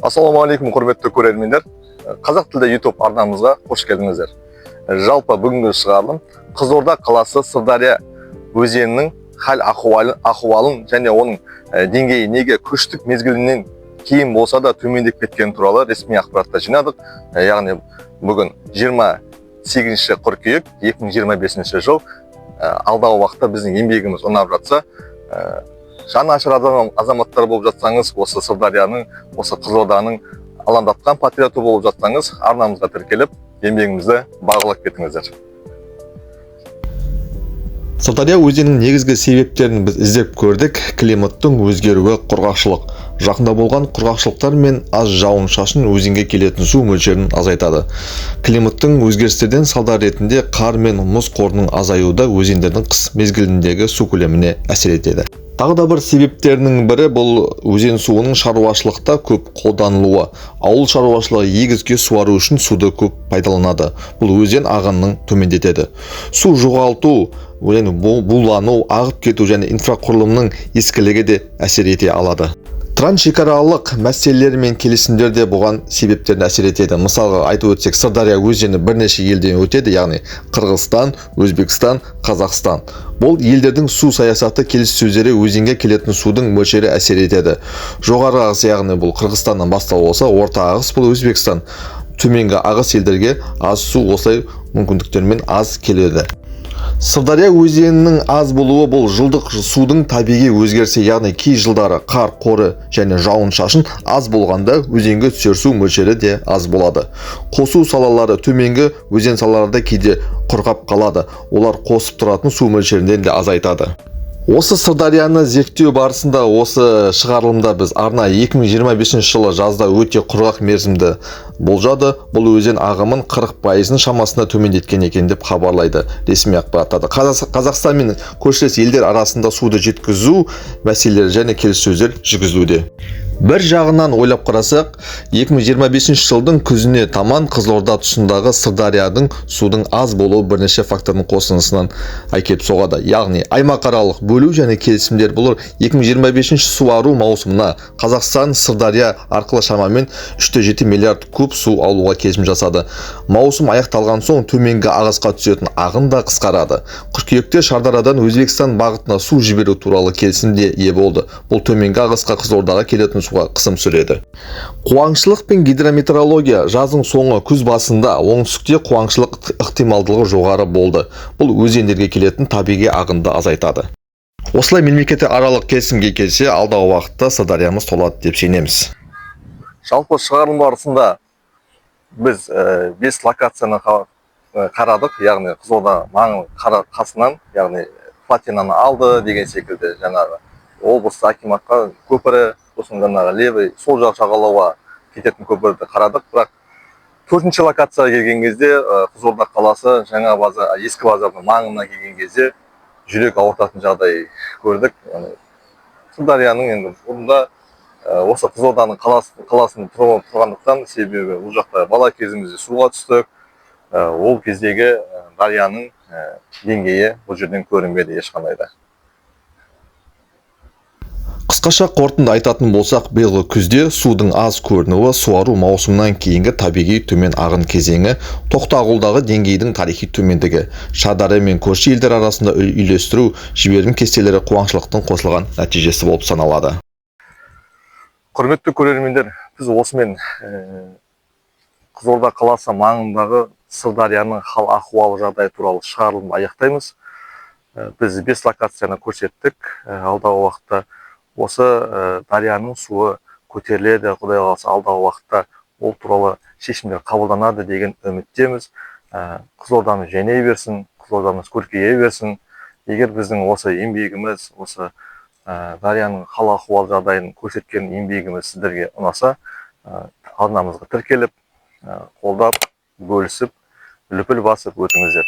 Ассалаумағалейкум, құрметті көрермендер. Қазақ тілді YouTube арнамызға қош келдіңіздер. Жалпы бүгінгі шығарылым Қызылорда қаласы Сырдария өзенінің хал ахуалын және оның деңгейі неге көштік мезгілінен кейін болса да төмендеп кеткені туралы ресми ақпаратты жинадық. Яғни бүгін 28 қыркүйек 2025 жыл. Алдағы уақытта біздің еңбегіміз ұнап жатса, жаны ашыр азаматтар болып жатсаңыз, осы Сырдарияның, осы Қызылорданың алаңдатқан патриоты болып жатсаңыз, арнамызға тіркеліп, еңбегімізді бағалап кетіңіздер. Сырдария өзенінің негізгі себептерін біз іздеп көрдік. Климаттың өзгеруі, құрғақшылық. Жақында болған құрғақшылықтар мен аз жауын-шашын өзенге келетін су мөлшерін азайтады. Климаттың өзгерістерден салдар ретінде қар мен мұз қорының азаюы да өзендердің қыс мезгіліндегі су көлеміне әсер етеді. Тағы да бір себептерінің бірі бұл өзен суының шаруашылықта көп қолданылуы. Ауыл шаруашылығы егіске суару үшін суды көп пайдаланады. Бұл өзен ағынын төмендетеді. Су жоғалту, булану, ағып кету және инфрақұрылымның ескілігі де әсер ете алады. Трансшекаралық мәселелер мен келісімдер де бұған себептерін әсер етеді. Мысалға айтып өтсек, Сырдария өзені бірнеше елден өтеді, яғни Қырғызстан, Өзбекстан, Қазақстан. Бұл елдердің су саясаты келіссөздері өзенге келетін судың мөлшері әсер етеді. Жоғары ағыс, яғни бұл Қырғызстаннан басталып болса, орта ағыс бұл Өзбекстан. Төменгі ағыс елдерге аз су осылай мүмкіндіктермен аз келеді. Сырдария өзенінің аз болуы бұл жылдық судың табиғи өзгерісі, яғни кей жылдары қар қоры және жауын-шашын аз болғанда өзенге түсер су мөлшері де аз болады. Қосу салалары төменгі өзен салаларда кейде құрғап қалады. Олар қосып тұратын су мөлшерінен де азайтады. Осы Сырдарияны зерттеу барысында осы шығарылымда біз арна 2025 жылы жазда өте құрғақ мерзімді болжады. Бұл өзен ағымын 40% шамасында төмендеткен екен деп хабарлайды ресми ақпараттарда. Қазақстан мен көршілес елдер арасында суды жеткізу мәселелері және келіссөздер жүргізілуде. Бір жағынан ойлап қарасақ, 2025 жылдың күзіне таман Қызылорда тұсындағы Сырдарияның судың аз болуы бірнеше фактордың қосындысынан әкеліп соғады. Яғни аймақаралық бөлу және келісімдер бұл 2025 суару маусымына Қазақстан Сырдария арқылы шамамен 3,7 миллиард куб су алуға келісім жасады. Маусым аяқталған соң төменгі ағысқа түсетін ағын да қысқарады. Қыркүйекте Шардарадан Өзбекстан бағытына су жіберу туралы келісімде ие болды. Бұл төменгі ағысқа Қызылордаға келетін суға қысым түсіреді. Қуаңшылық пен гидрометеорология жаздың соңы күз басында оңтүстікте қуаңшылық ықтималдылығы жоғары болды. Бұл өзендерге келетін табиғи ағынды азайтады. Осылай мемлекеттер аралық келісімге келсе, алдағы уақытта Сырдариямыз толады деп сенеміз. Жалпы шығарылым барысында біз 5 локацияны қарадық, яғни Қызылорда маңы қасынан, яғни плотинаны алды деген секілді, жаңағы облыс акиматқа көпірі, сосын жаңағы левый сол жақ жағалауға кететін көпірді қарадық. Бірақ 4-ші локацияға келген кезде Қызылорда қаласы жаңа базар, ескі базардың маңына келген кезде жүрек ауыртатын жағдай көрдік. Сырдарияның енді бұрында осы Қызылорданың қаласының тұрғандықтан, себебі бұл жақта бала кезімізде суға түстік. Ол кездегі дарияның деңгейі бұл жерден көрінбеді ешқандай да. Қысқаша қорытынды айтатын болсақ, биылғы күзде судың аз көрінуі суару маусымынан кейінгі табиғи төмен ағын кезеңі, Тоқтағұлдағы деңгейдің тарихи төмендігі, Шардария мен көрші елдер арасында үйлестіру жіберім кестелері қуаңшылықтың қосылған нәтижесі болып саналады. Құрметті көрермендер, біз осымен Қызылорда қаласы маңындағы Сырдарияның хал ахуалы жағдай туралы шығарылымды аяқтаймыз. Біз 5 локацияны көрсеттік. Алдағы уақытта осы дарияның суы көтеріледі, Құдай қаласа алдағы уақытта ол туралы шешімдер қабылданады деген үміттеміз. Қызылордамыз жайнай берсін, Қызылордамыз көркейе берсін. Егер біздің осы еңбегіміз, осы дарияның хал ахуал жағдайын көрсеткен еңбегіміз сіздерге ұнаса, арнамызға тіркеліп, қолдап, бөлісіп, лүпіл басып өтіңіздер.